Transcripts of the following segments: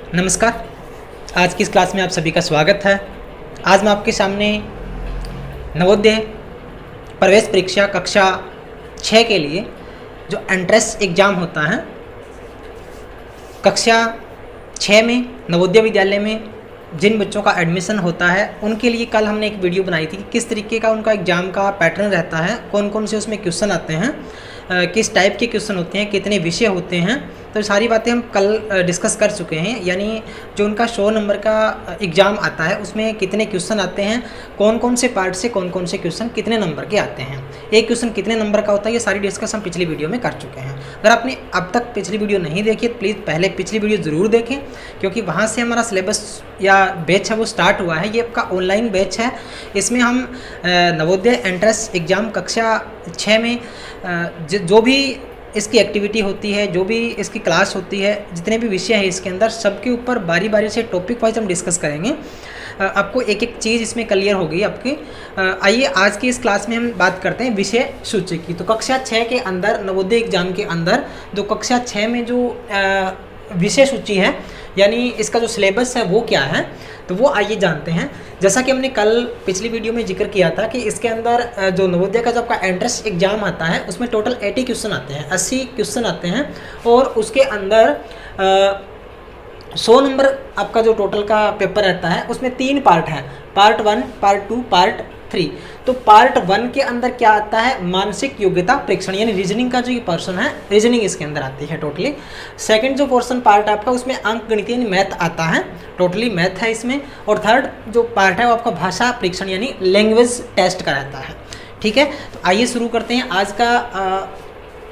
नमस्कार। आज की इस क्लास में आप सभी का स्वागत है। आज मैं आपके सामने नवोदय प्रवेश परीक्षा कक्षा 6 के लिए जो एंट्रेंस एग्ज़ाम होता है कक्षा 6 में नवोदय विद्यालय में जिन बच्चों का एडमिशन होता है उनके लिए कल हमने एक वीडियो बनाई थी कि किस तरीके का उनका एग्ज़ाम का पैटर्न रहता है, कौन कौन से उसमें क्वेश्चन आते हैं, किस टाइप के क्वेश्चन होते हैं, कितने विषय होते हैं। तो सारी बातें हम कल डिस्कस कर चुके हैं। यानी जो उनका 100 नंबर का एग्ज़ाम आता है उसमें कितने क्वेश्चन आते हैं, कौन कौन से पार्ट से कौन कौन से क्वेश्चन कितने नंबर के आते हैं, एक क्वेश्चन कितने नंबर का होता है, ये सारी डिस्कस हम पिछली वीडियो में कर चुके हैं। अगर आपने अब तक पिछली वीडियो नहीं देखी तो प्लीज़ पहले पिछली वीडियो ज़रूर देखें, क्योंकि वहाँ से हमारा सिलेबस या बैच है वो स्टार्ट हुआ है। ये आपका ऑनलाइन बैच है। इसमें हम नवोदय एंट्रेंस एग्ज़ाम कक्षा 6 में जो भी इसकी एक्टिविटी होती है, जो भी इसकी क्लास होती है, जितने भी विषय है इसके अंदर, सबके ऊपर बारी बारी से टॉपिक वाइज हम डिस्कस करेंगे। आपको एक एक चीज़ इसमें क्लियर होगी आपकी। आइए आज की इस क्लास में हम बात करते हैं विषय सूची की। तो कक्षा 6 के अंदर नवोदय एग्जाम के अंदर जो कक्षा 6 में जो विषय सूची है, यानी इसका जो सिलेबस है वो क्या है, तो वो आइए जानते हैं। जैसा कि हमने कल पिछली वीडियो में जिक्र किया था कि इसके अंदर जो नवोदय का जो आपका एंट्रेंस एग्जाम आता है उसमें टोटल 80 क्वेश्चन आते हैं, 80 क्वेश्चन आते हैं। और उसके अंदर 100 नंबर आपका जो टोटल का पेपर रहता है उसमें 3 पार्ट हैं, पार्ट 1, पार्ट 2, पार्ट 3। तो पार्ट 1 के अंदर क्या आता है, मानसिक योग्यता परीक्षण, यानी रीजनिंग का जो ये पोर्शन है, रीजनिंग इसके अंदर आती है टोटली। सेकंड जो पोर्शन पार्ट आपका उसमें अंक गणित यानी मैथ आता है, टोटली मैथ है इसमें। और थर्ड जो पार्ट है वो आपका भाषा परीक्षण यानी लैंग्वेज टेस्ट का रहता है। ठीक है, तो आइए शुरू करते हैं आज का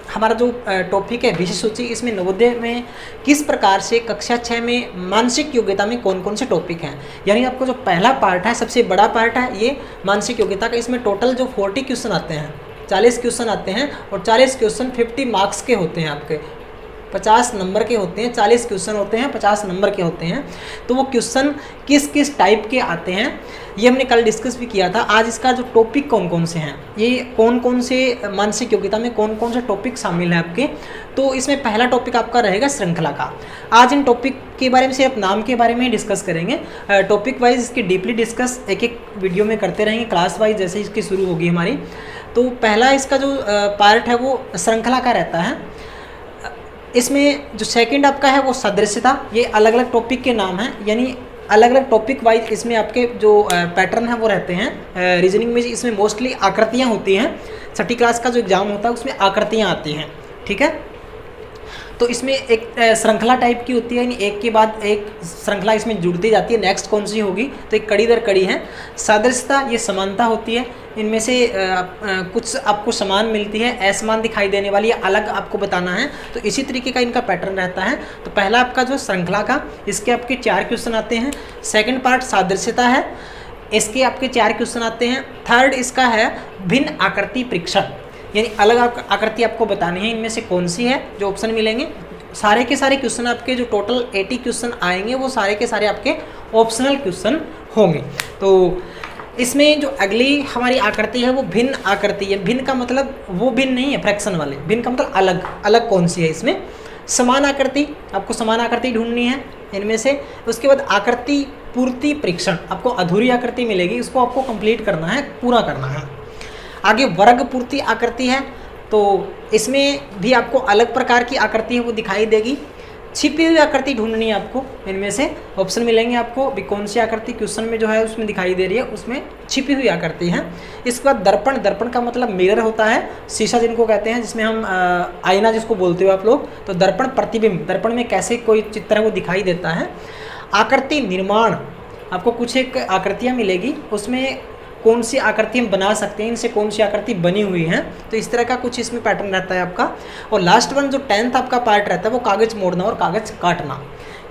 हमारा जो टॉपिक है विषय सूची। इसमें नवोदय में किस प्रकार से कक्षा 6 में मानसिक योग्यता में कौन कौन से टॉपिक हैं, यानी आपको जो पहला पार्ट है, सबसे बड़ा पार्ट है ये मानसिक योग्यता का। इसमें टोटल जो 40 क्वेश्चन आते हैं, 40 क्वेश्चन आते हैं और 40 क्वेश्चन 50 मार्क्स के होते हैं, आपके 50 नंबर के होते हैं। 40 क्वेश्चन होते हैं, 50 नंबर के होते हैं। तो वो क्वेश्चन किस किस टाइप के आते हैं ये हमने कल डिस्कस भी किया था। आज इसका जो टॉपिक कौन कौन से हैं, ये कौन कौन से मानसिक योग्यता में कौन कौन से टॉपिक शामिल हैं आपके। तो इसमें पहला टॉपिक आपका रहेगा श्रृंखला का। आज इन टॉपिक के बारे में सिर्फ नाम के बारे में ही डिस्कस करेंगे। टॉपिक वाइज इसकी डीपली डिस्कस एक एक वीडियो में करते रहेंगे, क्लास वाइज जैसे इसकी शुरू होगी हमारी। तो पहला इसका जो पार्ट है वो श्रृंखला का रहता है। इसमें जो सेकंड आपका है वो सदृश्यता। ये अलग अलग टॉपिक के नाम हैं, यानी अलग अलग टॉपिक वाइज इसमें आपके जो पैटर्न है वो रहते हैं। रीजनिंग में इसमें मोस्टली आकृतियाँ होती हैं। 6ठी क्लास का जो एग्ज़ाम होता है उसमें आकृतियाँ आती हैं। ठीक है, तो इसमें एक श्रृंखला टाइप की होती है, यानी एक के बाद एक श्रृंखला इसमें जुड़ती जाती है, नेक्स्ट कौन सी होगी, तो एक कड़ी दर कड़ी है। सदृशता ये समानता होती है, इनमें से कुछ आपको समान मिलती है, असमान दिखाई देने वाली अलग आपको बताना है। तो इसी तरीके का इनका पैटर्न रहता है। तो पहला आपका जो श्रृंखला का, इसके आपके 4 क्वेश्चन आते हैं। सेकंड पार्ट सादृश्यता है, इसके आपके 4 क्वेश्चन आते हैं। थर्ड इसका है भिन्न आकृति परीक्षण, यानी अलग आकृति आपको बतानी है, इनमें से कौन सी है, जो ऑप्शन मिलेंगे। सारे के सारे क्वेश्चन आपके जो टोटल 80 क्वेश्चन आएंगे वो सारे के सारे आपके ऑप्शनल क्वेश्चन होंगे। तो इसमें जो अगली हमारी आकृति है वो भिन्न आकृति है। भिन्न का मतलब वो भिन्न नहीं है फ्रैक्शन वाले, भिन्न का मतलब अलग। अलग कौन सी है इसमें, समान आकृति, आपको समान आकृति ढूंढनी है इनमें से। उसके बाद आकृति पूर्ति परीक्षण, आपको अधूरी आकृति मिलेगी, उसको आपको कंप्लीट करना है, पूरा करना है। आगे वर्ग पूर्ति आकृति है, तो इसमें भी आपको अलग प्रकार की आकृति है वो दिखाई देगी। छिपी हुई आकृति ढूंढनी है आपको, इनमें से ऑप्शन मिलेंगे आपको भी कौन सी आकृति क्वेश्चन में जो है उसमें दिखाई दे रही है, उसमें छिपी हुई आकृति है। इसके बाद दर्पण, दर्पण का मतलब मिरर होता है, शीशा जिनको कहते हैं, जिसमें हम आईना जिसको बोलते हो आप लोग। तो दर्पण प्रतिबिंब, दर्पण में कैसे कोई चित्र है वो दिखाई देता है। आकृति निर्माण, आपको कुछ एक आकृतियाँ मिलेगी, उसमें कौन सी आकृति हम बना सकते हैं, इनसे कौन सी आकृति बनी हुई है। तो इस तरह का कुछ इसमें पैटर्न रहता है आपका। और लास्ट वन जो 10th आपका पार्ट रहता है वो कागज़ मोड़ना और कागज़ काटना,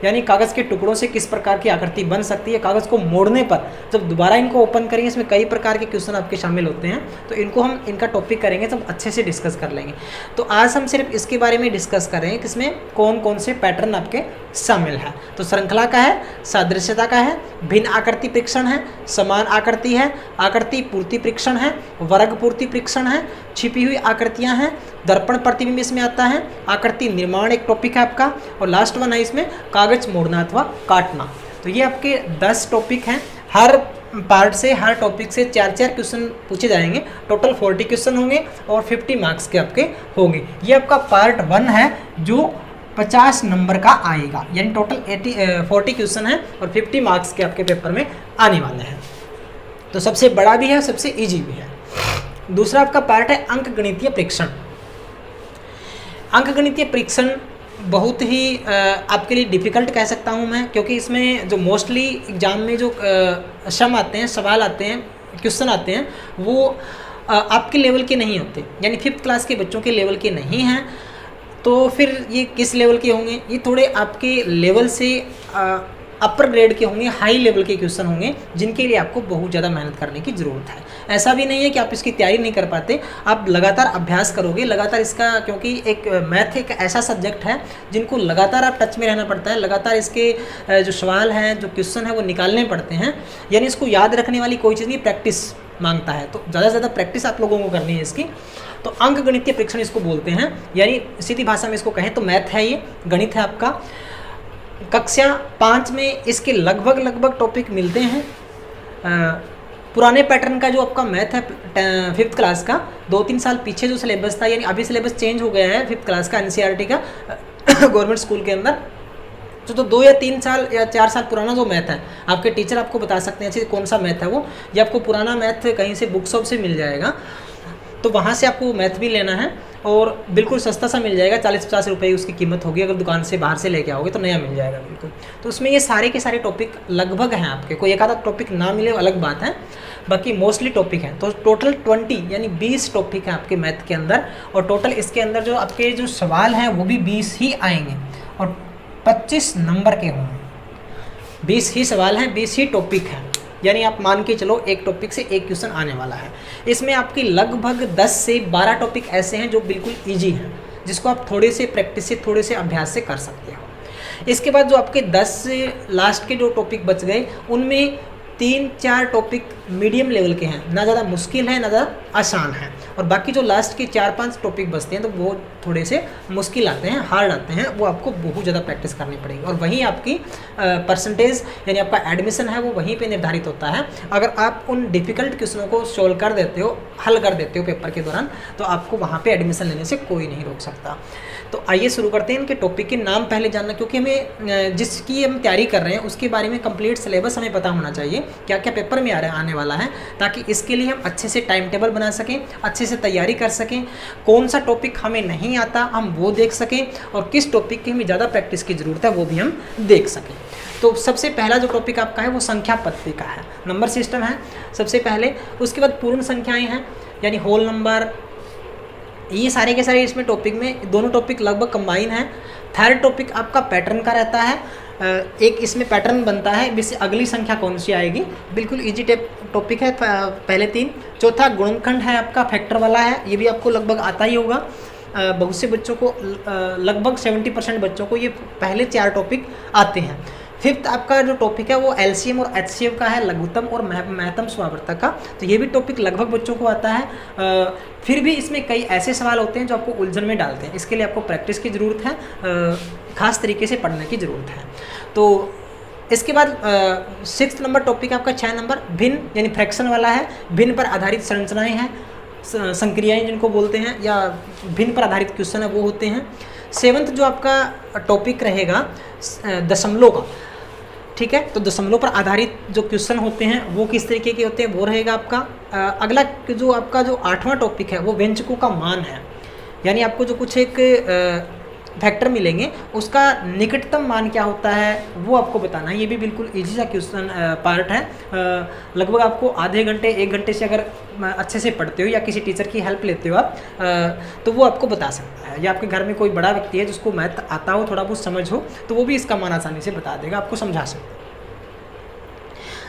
यानी कागज़ के टुकड़ों से किस प्रकार की आकृति बन सकती है। कागज़ को मोड़ने पर जब दोबारा इनको ओपन करेंगे, इसमें कई प्रकार के क्वेश्चन आपके शामिल होते हैं। तो इनको हम इनका टॉपिक करेंगे तब अच्छे से डिस्कस कर लेंगे। तो आज हम सिर्फ इसके बारे में डिस्कस कर रहे हैं कि इसमें कौन कौन से पैटर्न आपके शामिल है। तो श्रृंखला का है, सादृश्यता का है, भिन्न आकृति परीक्षण है, समान आकृति है, आकृति पूर्ति परीक्षण है, वर्ग पूर्ति परीक्षण है, छिपी हुई आकृतियाँ हैं, दर्पण प्रतिबिंब इसमें आता है, आकृति निर्माण एक टॉपिक है आपका, और लास्ट वन है इसमें कागज कागज मोड़ना अथवा काटना। तो ये आपके 10 टॉपिक हैं। हर पार्ट से, हर टॉपिक से 4-4 क्वेश्चन पूछे जाएंगे। टोटल 40 क्वेश्चन होंगे और 50 मार्क्स के आपके होंगे। ये आपका पार्ट 1 है जो 50 नंबर का आएगा, यानी टोटल 40 क्वेश्चन है और 50 मार्क्स के आपके पेपर में आने वाले हैं। तो सबसे बड़ा भी है, सबसे इजी भी है। दूसरा आपका पार्ट है अंकगणितीय परीक्षण। अंकगणितीय परीक्षण बहुत ही आपके लिए डिफ़िकल्ट कह सकता हूँ मैं, क्योंकि इसमें जो मोस्टली एग्ज़ाम में जो सम आते हैं, सवाल आते हैं, क्वेश्चन आते हैं, वो आपके लेवल के नहीं होते, यानी 5th क्लास के बच्चों के लेवल के नहीं हैं। तो फिर ये किस लेवल के होंगे? ये थोड़े आपके लेवल से अपर ग्रेड के होंगे, हाई लेवल के क्वेश्चन होंगे, जिनके लिए आपको बहुत ज़्यादा मेहनत करने की ज़रूरत है। ऐसा भी नहीं है कि आप इसकी तैयारी नहीं कर पाते, आप लगातार अभ्यास करोगे, लगातार इसका, क्योंकि एक मैथ एक ऐसा सब्जेक्ट है जिनको लगातार आप टच में रहना पड़ता है, लगातार इसके जो सवाल हैं, जो क्वेश्चन है वो निकालने पड़ते हैं, यानी इसको याद रखने वाली कोई चीज़ नहीं, प्रैक्टिस मांगता है। तो ज़्यादा से ज़्यादा प्रैक्टिस आप लोगों को करनी है इसकी। तो अंकगणितीय परीक्षण इसको बोलते हैं, यानी सीधी भाषा में इसको कहें तो मैथ है, ये गणित है आपका। कक्षा 5 में इसके लगभग टॉपिक मिलते हैं। पुराने पैटर्न का जो आपका मैथ है 5th क्लास का, 2-3 साल पीछे जो सिलेबस था, यानी अभी सिलेबस चेंज हो गया है 5th क्लास का NCERT का गवर्नमेंट स्कूल के अंदर। तो 2 या 3 साल या 4 साल पुराना जो मैथ है, आपके टीचर आपको बता सकते हैं कौन सा मैथ है वो, या आपको पुराना मैथ कहीं से बुक शॉप से मिल जाएगा, तो वहाँ से आपको मैथ भी लेना है और बिल्कुल सस्ता सा मिल जाएगा, 40-50 रुपये उसकी कीमत होगी। अगर दुकान से बाहर से लेके आओगे तो नया मिल जाएगा बिल्कुल। तो उसमें ये सारे के सारे टॉपिक लगभग हैं आपके, कोई एक आधा टॉपिक ना मिले अलग बात है, बाकी मोस्टली टॉपिक हैं। तो टोटल 20 यानी 20 टॉपिक हैं आपके मैथ के अंदर, और टोटल इसके अंदर जो आपके जो सवाल हैं वो भी 20 ही आएंगे और 25 नंबर के होंगे। 20 ही सवाल हैं, 20 ही टॉपिक हैं, यानी आप मान के चलो एक टॉपिक से एक क्वेश्चन आने वाला है। इसमें आपकी लगभग 10 से 12 टॉपिक ऐसे हैं जो बिल्कुल इजी हैं, जिसको आप थोड़े से प्रैक्टिस से, थोड़े से अभ्यास से कर सकते हो। इसके बाद जो आपके 10 से लास्ट के जो टॉपिक बच गए, उनमें 3-4 टॉपिक मीडियम लेवल के हैं, ना ज़्यादा मुश्किल है ना ज़्यादा आसान है, और बाकी जो लास्ट के 4-5 टॉपिक बचते हैं तो वो थोड़े से मुश्किल आते हैं, हार्ड आते हैं, वो आपको बहुत ज़्यादा प्रैक्टिस करनी पड़ेगी। और वहीं आपकी परसेंटेज यानी आपका एडमिशन है वो वहीं पे निर्धारित होता है। अगर आप उन डिफ़िकल्ट क्वेश्चनों को सोल्व कर देते हो, हल कर देते हो पेपर के दौरान, तो आपको वहाँ पे एडमिशन लेने से कोई नहीं रोक सकता। तो आइए शुरू करते हैं। इनके टॉपिक के नाम पहले जानना, क्योंकि हमें जिसकी हम तैयारी कर रहे हैं उसके बारे में कंप्लीट सिलेबस हमें पता होना चाहिए, क्या क्या पेपर में आने वाला है, ताकि इसके लिए हम अच्छे से टाइम टेबल बना सकें, अच्छे से तैयारी कर सकें, कौन सा टॉपिक हमें नहीं आता हम वो देख सकें, और किस टॉपिक की हमें ज़्यादा प्रैक्टिस की ज़रूरत है वो भी हम देख सकें। तो सबसे पहला जो टॉपिक आपका है वो संख्या पद्धति का है, नंबर सिस्टम है सबसे पहले। उसके बाद पूर्ण संख्याएँ हैं, यानी होल नंबर, ये सारे के सारे इसमें टॉपिक में दोनों टॉपिक लगभग कंबाइन है। थर्ड टॉपिक आपका पैटर्न का रहता है, एक इसमें पैटर्न बनता है इससे अगली संख्या कौन सी आएगी, बिल्कुल इजी टॉपिक है पहले 3। चौथा गुणनखंड है आपका, फैक्टर वाला है, ये भी आपको लगभग आता ही होगा। बहुत से बच्चों को, लगभग 70% बच्चों को ये पहले 4 टॉपिक आते हैं। 5th आपका जो टॉपिक है वो LCM और HCF का है, लघुत्तम और महत्तम समावर्तक का, तो ये भी टॉपिक लगभग बच्चों को आता है। फिर भी इसमें कई ऐसे सवाल होते हैं जो आपको उलझन में डालते हैं, इसके लिए आपको प्रैक्टिस की ज़रूरत है, ख़ास तरीके से पढ़ने की ज़रूरत है। तो इसके बाद 6th नंबर टॉपिक आपका 6 नंबर भिन्न यानी फ्रैक्शन वाला है। भिन्न पर आधारित संरचनाएँ हैं, संक्रियाएँ जिनको बोलते हैं, या भिन्न पर आधारित क्वेश्चन है वो होते हैं। 7th जो आपका टॉपिक रहेगा दशमलव का, ठीक है, तो दशमलव पर आधारित जो क्वेश्चन होते हैं वो किस तरीके के होते हैं वो रहेगा आपका। अगला जो आपका जो 8वां टॉपिक है वो व्यंजकों का मान है, यानी आपको जो कुछ एक फैक्टर मिलेंगे उसका निकटतम मान क्या होता है वो आपको बताना है। ये भी बिल्कुल इजी सा क्वेश्चन पार्ट है, लगभग आपको आधे घंटे 1 घंटे से अगर अच्छे से पढ़ते हो या किसी टीचर की हेल्प लेते हो आप, तो वो आपको बता सकता है, या आपके घर में कोई बड़ा व्यक्ति है जिसको मैथ आता हो, थोड़ा बहुत समझ हो, तो वो भी इसका मान आसानी से बता देगा, आपको समझा सकता है।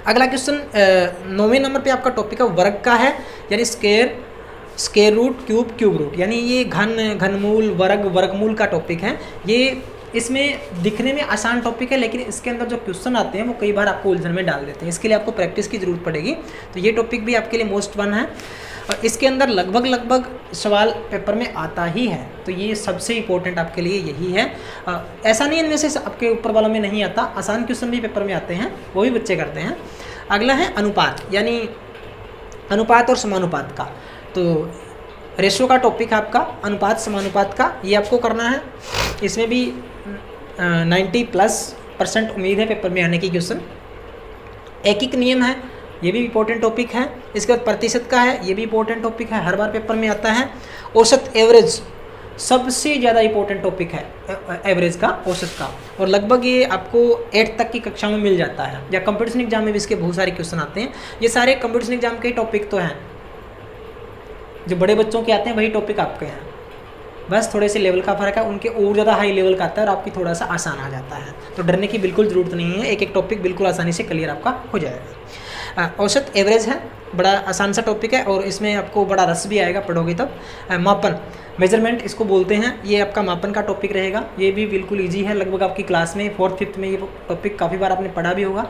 अगला क्वेश्चन 9वें नंबर पे आपका टॉपिक है वर्ग का है, यानी स्क्वायर रूट, क्यूब रूट, यानी ये घनमूल, वर्गमूल का टॉपिक है। ये इसमें दिखने में आसान टॉपिक है, लेकिन इसके अंदर जो क्वेश्चन आते हैं वो कई बार आपको उलझन में डाल देते हैं, इसके लिए आपको प्रैक्टिस की ज़रूरत पड़ेगी। तो ये टॉपिक भी आपके लिए मोस्ट वन है। और इसके अंदर लगभग सवाल पेपर में आता ही है, तो ये सबसे इम्पोर्टेंट आपके लिए यही है। ऐसा नहीं इनमें से आपके ऊपर वालों में नहीं आता, आसान क्वेश्चन भी पेपर में आते हैं, वो भी बच्चे करते हैं। अगला है अनुपात, यानी अनुपात और समानुपात का। तो रेशो का टॉपिक है आपका, अनुपात समानुपात का, ये आपको करना है। इसमें भी 90+% उम्मीद है पेपर में आने की क्वेश्चन। एकिक नियम है, ये भी इम्पोर्टेंट टॉपिक है। इसके बाद प्रतिशत का है, ये भी इम्पोर्टेंट टॉपिक है, हर बार पेपर में आता है। औसत एवरेज सबसे ज़्यादा इम्पोर्टेंट टॉपिक है, एवरेज का, औसत का, और लगभग ये आपको 8 तक की कक्षा में मिल जाता है, या कंपटीशन एग्जाम में भी इसके बहुत सारे क्वेश्चन आते हैं। ये सारे कंपटीशन एग्जाम के टॉपिक तो हैं, जो बड़े बच्चों के आते हैं वही टॉपिक आपके हैं, बस थोड़े से लेवल का फ़र्क है, उनके और ज़्यादा हाई लेवल का आता है और आपकी थोड़ा सा आसान आ जाता है। तो डरने की बिल्कुल ज़रूरत नहीं है, एक एक टॉपिक बिल्कुल आसानी से क्लियर आपका हो जाएगा। औसत एवरेज है, बड़ा आसान सा टॉपिक है और इसमें आपको बड़ा रस भी आएगा पढ़ोगे तब। मापन, मेजरमेंट इसको बोलते हैं, ये आपका मापन का टॉपिक रहेगा, ये भी बिल्कुल ईजी है, लगभग आपकी क्लास में 4th 5th में ये टॉपिक काफ़ी बार आपने पढ़ा भी होगा।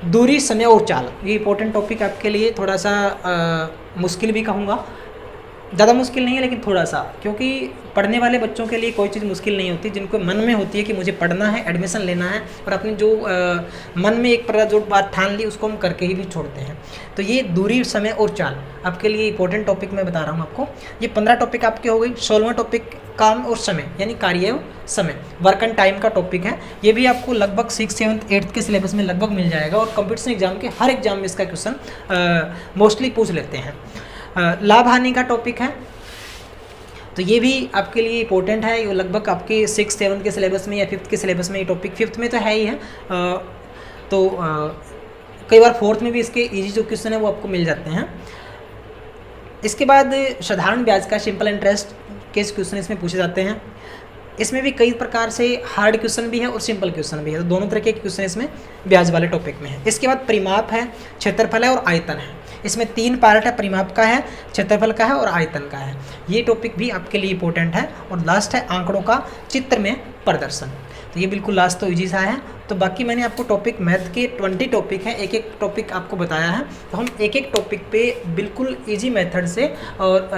दूरी, समय और चाल, ये इंपॉर्टेंट टॉपिक आपके लिए थोड़ा सा मुश्किल भी कहूँगा, ज़्यादा मुश्किल नहीं है लेकिन थोड़ा सा, क्योंकि पढ़ने वाले बच्चों के लिए कोई चीज़ मुश्किल नहीं होती, जिनको मन में होती है कि मुझे पढ़ना है, एडमिशन लेना है, और अपने जो मन में एक प्रकार जो बात ठान ली उसको हम करके ही भी छोड़ते हैं। तो ये दूरी, समय और चाल आपके लिए इंपॉर्टेंट टॉपिक मैं बता रहा हूँ आपको। ये 15 टॉपिक आपके हो गई। 16वां टॉपिक काम और समय, यानी कार्य और समय, वर्क एंड टाइम का टॉपिक है। ये भी आपको लगभग 6th 7th 8th के सिलेबस में लगभग मिल जाएगा, और कंपटीशन एग्जाम के हर एग्जाम में इसका क्वेश्चन मोस्टली पूछ लेते हैं। लाभ हानि का टॉपिक है, तो ये भी आपके लिए इंपॉर्टेंट है, ये लगभग आपके 6th 7th के सिलेबस में या 5th के सिलेबस में ये टॉपिक, 5th में तो है ही है, तो कई बार 4th में भी इसके इजी जो क्वेश्चन है वो आपको मिल जाते हैं। इसके बाद साधारण ब्याज का, सिंपल इंटरेस्ट के क्वेश्चन इसमें पूछे जाते हैं। इसमें भी कई प्रकार से हार्ड क्वेश्चन भी है और सिंपल क्वेश्चन भी है, तो दोनों तरह के क्वेश्चन इसमें ब्याज वाले टॉपिक में है। इसके बाद परिमाप है, क्षेत्रफल है और आयतन है। इसमें 3 पार्ट है, परिमाप का है, क्षेत्रफल का है और आयतन का है। ये टॉपिक भी आपके लिए इंपॉर्टेंट है। और लास्ट है आंकड़ों का चित्र में प्रदर्शन, तो ये बिल्कुल लास्ट तो इजी सा है। तो बाकी मैंने आपको टॉपिक मैथ के 20 टॉपिक है, एक एक टॉपिक आपको बताया है, तो हम एक एक टॉपिक पे बिल्कुल ईजी मेथड से और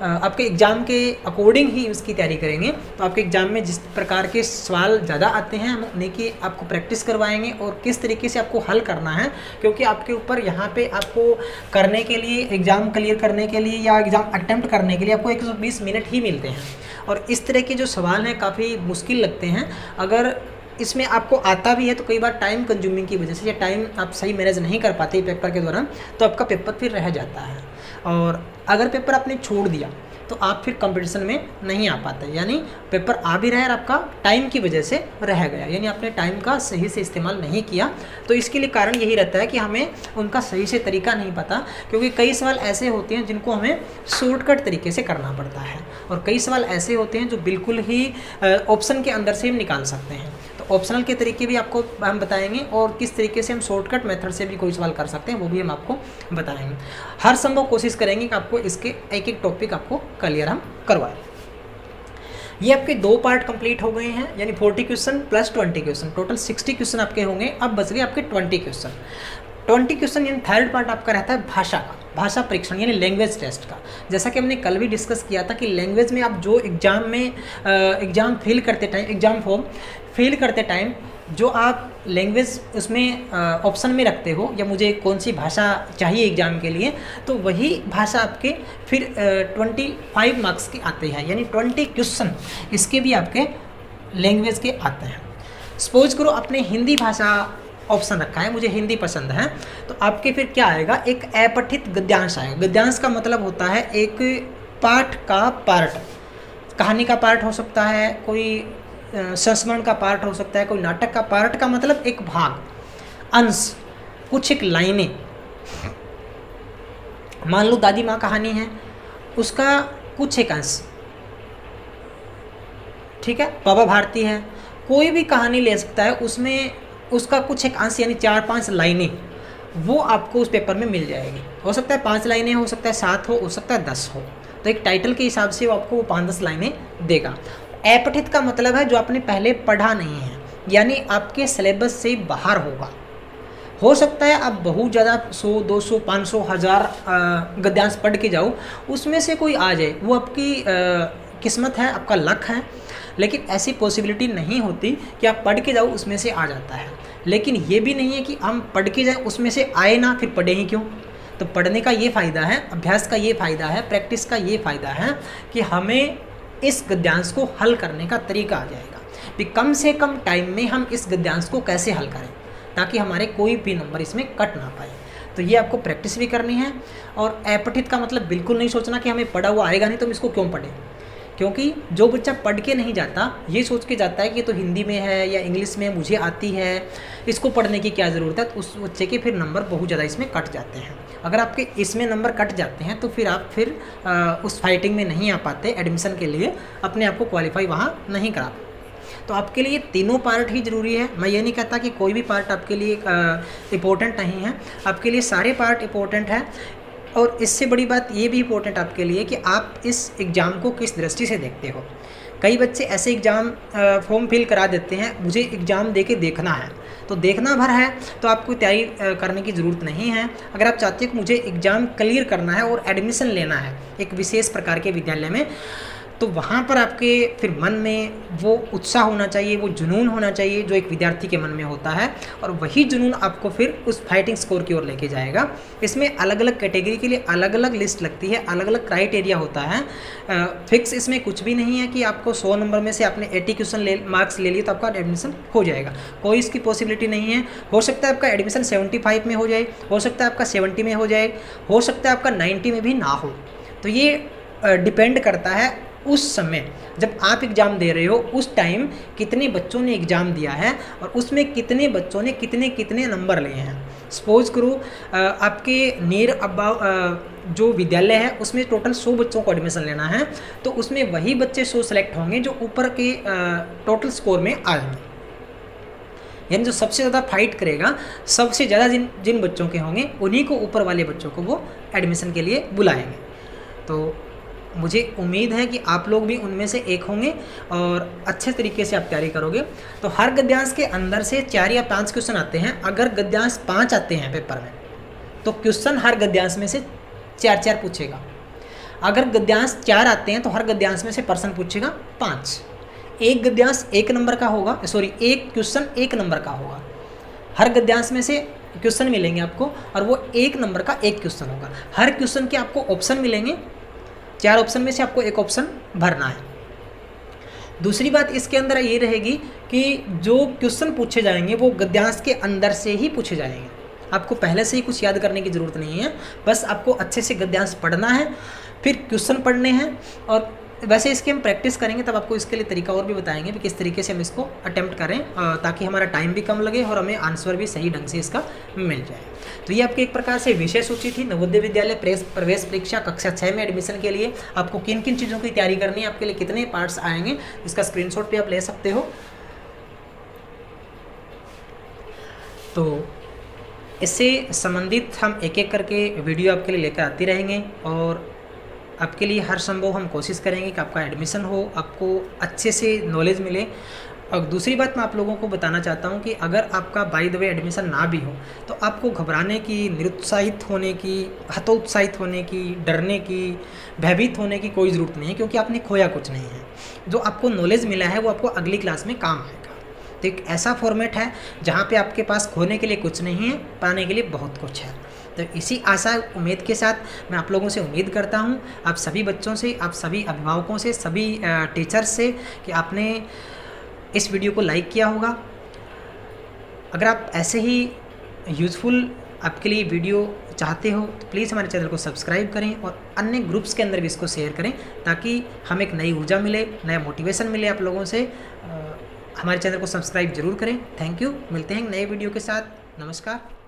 आपके एग्ज़ाम के अकॉर्डिंग ही उसकी तैयारी करेंगे। तो आपके एग्ज़ाम में जिस प्रकार के सवाल ज़्यादा आते हैं हम उन्हीं की आपको प्रैक्टिस करवाएंगे और किस तरीके से आपको हल करना है, क्योंकि आपके ऊपर यहाँ पे आपको करने के लिए, एग्ज़ाम क्लियर करने के लिए या एग्ज़ाम अटेम्प्ट करने के लिए आपको 120 मिनट ही मिलते हैं। और इस तरह के जो सवाल हैं काफ़ी मुश्किल लगते हैं। अगर इसमें आपको आता भी है तो कई बार टाइम कंज्यूमिंग की वजह से, या टाइम आप सही मैनेज नहीं कर पाते पेपर के दौरान, तो आपका पेपर फिर रह जाता है। और अगर पेपर आपने छोड़ दिया तो आप फिर कंपटीशन में नहीं आ पाते, यानी पेपर आ भी रहा है और आपका टाइम की वजह से रह गया, यानी आपने टाइम का सही से इस्तेमाल नहीं किया। तो इसके लिए कारण यही रहता है कि हमें उनका सही से तरीका नहीं पता, क्योंकि कई सवाल ऐसे होते हैं जिनको हमें शॉर्टकट तरीके से करना पड़ता है, और कई सवाल ऐसे होते हैं जो बिल्कुल ही ऑप्शन के अंदर से हम निकाल सकते हैं। तो ऑप्शनल के तरीके भी आपको हम बताएंगे, और किस तरीके से हम शॉर्टकट मेथड से भी कोई सवाल कर सकते हैं वो भी हम आपको बताएंगे। हर संभव कोशिश करेंगे कि आपको इसके एक एक टॉपिक आपको क्लियर हम करवाएं। ये आपके 2 पार्ट कंप्लीट हो गए हैं, यानी 40 question plus 20 question, total 60 question आपके होंगे। अब बच गए आपके 20 क्वेश्चन। 20 क्वेश्चन यानी थर्ड पार्ट आपका रहता है भाषा का, भाषा परीक्षण यानी लैंग्वेज टेस्ट का। जैसा कि हमने कल भी डिस्कस किया था कि लैंग्वेज में आप जो एग्ज़ाम में एग्ज़ाम फिल करते टाइम, एग्ज़ाम फॉर्म फिल करते टाइम जो आप लैंग्वेज उसमें ऑप्शन में रखते हो, या मुझे कौन सी भाषा चाहिए एग्ज़ाम के लिए, तो वही भाषा आपके फिर 25 मार्क्स के आते हैं, यानी 20 क्वेश्चन इसके भी आपके लैंग्वेज के आते हैं। सपोज करो आपने हिंदी भाषा ऑप्शन रखा है, मुझे हिंदी पसंद है, तो आपके फिर क्या आएगा, एक अपठित गद्यांश आएगा। गद्यांश का मतलब होता है एक पाठ का पार्ट, कहानी का पार्ट हो सकता है, कोई संस्मरण का पार्ट हो सकता है, कोई नाटक का पार्ट का मतलब एक भाग, अंश, कुछ एक लाइनें। मान लो दादी माँ कहानी है, उसका कुछ एक अंश, ठीक है। बाबा भारती है, कोई भी कहानी ले सकता है, उसमें उसका कुछ एक अंश यानी 4-5 लाइनें, वो आपको उस पेपर में मिल जाएगी। हो सकता है 5 लाइनें, हो सकता है 7 हो सकता है 10 हो, तो एक टाइटल के हिसाब से वो आपको 5-10 लाइनें देगा। अपठित का मतलब है जो आपने पहले पढ़ा नहीं है, यानी आपके सिलेबस से बाहर होगा। हो सकता है आप बहुत ज़्यादा 100, 200, 500, 1000 गद्यांश पढ़ के जाओ, उसमें से कोई आ जाए, वो आपकी किस्मत है, आपका लक है। लेकिन ऐसी पॉसिबिलिटी नहीं होती कि आप पढ़ के जाओ उसमें से आ जाता है। लेकिन ये भी नहीं है कि हम पढ़ के जाए उसमें से आए ना, फिर पढ़े ही क्यों। तो पढ़ने का ये फ़ायदा है, अभ्यास का ये फ़ायदा है, प्रैक्टिस का ये फ़ायदा है कि हमें इस गद्यांश को हल करने का तरीका आ जाएगा कि कम से कम टाइम में हम इस गद्यांश को कैसे हल करें, ताकि हमारे कोई भी नंबर इसमें कट ना पाए। तो ये आपको प्रैक्टिस भी करनी है। और अपठित का मतलब बिल्कुल नहीं सोचना कि हमें पढ़ा हुआ आएगा नहीं तो हम इसको क्यों पढ़ें, क्योंकि जो बच्चा पढ़ के नहीं जाता ये सोच के जाता है कि ये तो हिंदी में है या इंग्लिश में मुझे आती है, इसको पढ़ने की क्या ज़रूरत है, तो उस बच्चे के फिर नंबर बहुत ज़्यादा इसमें कट जाते हैं। अगर आपके इसमें नंबर कट जाते हैं तो फिर आप उस फाइटिंग में नहीं आ पाते एडमिशन के लिए, अपने आप को क्वालिफाई वहाँ नहीं करा पाते। तो आपके लिए तीनों पार्ट ही ज़रूरी है। मैं ये नहीं कहता कि कोई भी पार्ट आपके लिए इम्पोर्टेंट नहीं है, आपके लिए सारे पार्ट इम्पोर्टेंट है। और इससे बड़ी बात ये भी इम्पोर्टेंट आपके लिए कि आप इस एग्ज़ाम को किस दृष्टि से देखते हो। कई बच्चे ऐसे एग्ज़ाम फॉर्म फिल करा देते हैं, मुझे एग्ज़ाम दे के देखना है, तो देखना भर है तो आपको तैयारी करने की ज़रूरत नहीं है। अगर आप चाहते हो कि मुझे एग्ज़ाम क्लियर करना है और एडमिशन लेना है एक विशेष प्रकार के विद्यालय में, तो वहाँ पर आपके फिर मन में वो उत्साह होना चाहिए, वो जुनून होना चाहिए जो एक विद्यार्थी के मन में होता है, और वही जुनून आपको फिर उस फाइटिंग स्कोर की ओर लेके जाएगा। इसमें अलग अलग कैटेगरी के लिए अलग अलग लिस्ट लगती है, अलग अलग क्राइटेरिया होता है। फिक्स इसमें कुछ भी नहीं है कि आपको 100 नंबर में से आपने 80 क्वेश्चन मार्क्स ले लिए तो आपका एडमिशन हो जाएगा, कोई इसकी पॉसिबिलिटी नहीं है। हो सकता है आपका एडमिशन 75 में हो जाए, हो सकता है आपका 70 में हो जाए, हो सकता है आपका 90 में भी ना हो। तो ये डिपेंड करता है उस समय जब आप एग्ज़ाम दे रहे हो, उस टाइम कितने बच्चों ने एग्ज़ाम दिया है और उसमें कितने बच्चों ने कितने कितने नंबर लिए हैं। सपोज करो आपके नियर अबाउट जो विद्यालय है उसमें टोटल 100 बच्चों को एडमिशन लेना है, तो उसमें वही बच्चे 100 सेलेक्ट होंगे जो ऊपर के टोटल स्कोर में आएंगे। यानी जो सबसे ज़्यादा फाइट करेगा, सबसे ज़्यादा जिन बच्चों के होंगे उन्हीं को ऊपर वाले बच्चों को वो एडमिशन के लिए बुलाएंगे। तो मुझे उम्मीद है कि आप लोग भी उनमें से एक होंगे और अच्छे तरीके से आप तैयारी करोगे। तो हर गद्यांश के अंदर से 4 या 5 क्वेश्चन आते हैं। अगर गद्यांश 5 आते हैं पेपर में तो क्वेश्चन हर गद्यांश में से 4-4 पूछेगा। अगर गद्यांश 4 आते हैं तो हर गद्यांश में से प्रश्न पूछेगा 5। एक गद्यांश 1 नंबर का होगा, एक क्वेश्चन 1 नंबर का होगा। हर गद्यांश में से क्वेश्चन मिलेंगे आपको और वो 1 नंबर का 1 क्वेश्चन होगा। हर क्वेश्चन के आपको ऑप्शन मिलेंगे, 4 ऑप्शन में से आपको 1 ऑप्शन भरना है। दूसरी बात इसके अंदर ये रहेगी कि जो क्वेश्चन पूछे जाएंगे वो गद्यांश के अंदर से ही पूछे जाएंगे। आपको पहले से ही कुछ याद करने की ज़रूरत नहीं है, बस आपको अच्छे से गद्यांश पढ़ना है, फिर क्वेश्चन पढ़ने हैं। और वैसे इसकी हम प्रैक्टिस करेंगे तब आपको इसके लिए तरीका और भी बताएंगे कि किस तरीके से हम इसको अटेम्प्ट करें, ताकि हमारा टाइम भी कम लगे और हमें आंसर भी सही ढंग से इसका मिल जाए। तो ये आपकी एक प्रकार से विषय सूची थी नवोदय विद्यालय प्रवेश परीक्षा कक्षा 6 में एडमिशन के लिए आपको किन किन चीज़ों की तैयारी करनी है, आपके लिए कितने पार्ट्स आएंगे, इसका स्क्रीनशॉट भी आप ले सकते हो। तो इससे संबंधित हम एक एक करके वीडियो आपके लिए लेकर आते रहेंगे और आपके लिए हर संभव हम कोशिश करेंगे कि आपका एडमिशन हो, आपको अच्छे से नॉलेज मिले। और दूसरी बात मैं आप लोगों को बताना चाहता हूं कि अगर आपका बाय द वे एडमिशन ना भी हो तो आपको घबराने की, निरुत्साहित होने की, हतोत्साहित होने की, डरने की, भयभीत होने की कोई ज़रूरत नहीं है, क्योंकि आपने खोया कुछ नहीं है। जो आपको नॉलेज मिला है वो आपको अगली क्लास में काम आएगा। तो एक ऐसा फॉर्मेट है जहाँ पे आपके पास खोने के लिए कुछ नहीं है, पाने के लिए बहुत कुछ है। तो इसी आशा उम्मीद के साथ मैं आप लोगों से उम्मीद करता हूँ, आप सभी बच्चों से, आप सभी अभिभावकों से, सभी टीचर्स से, कि आपने इस वीडियो को लाइक किया होगा। अगर आप ऐसे ही यूज़फुल आपके लिए वीडियो चाहते हो तो प्लीज़ हमारे चैनल को सब्सक्राइब करें और अन्य ग्रुप्स के अंदर भी इसको शेयर करें, ताकि हमें एक नई ऊर्जा मिले, नया मोटिवेशन मिले आप लोगों से। हमारे चैनल को सब्सक्राइब जरूर करें। Thank you. मिलते हैं नए वीडियो के साथ। नमस्कार।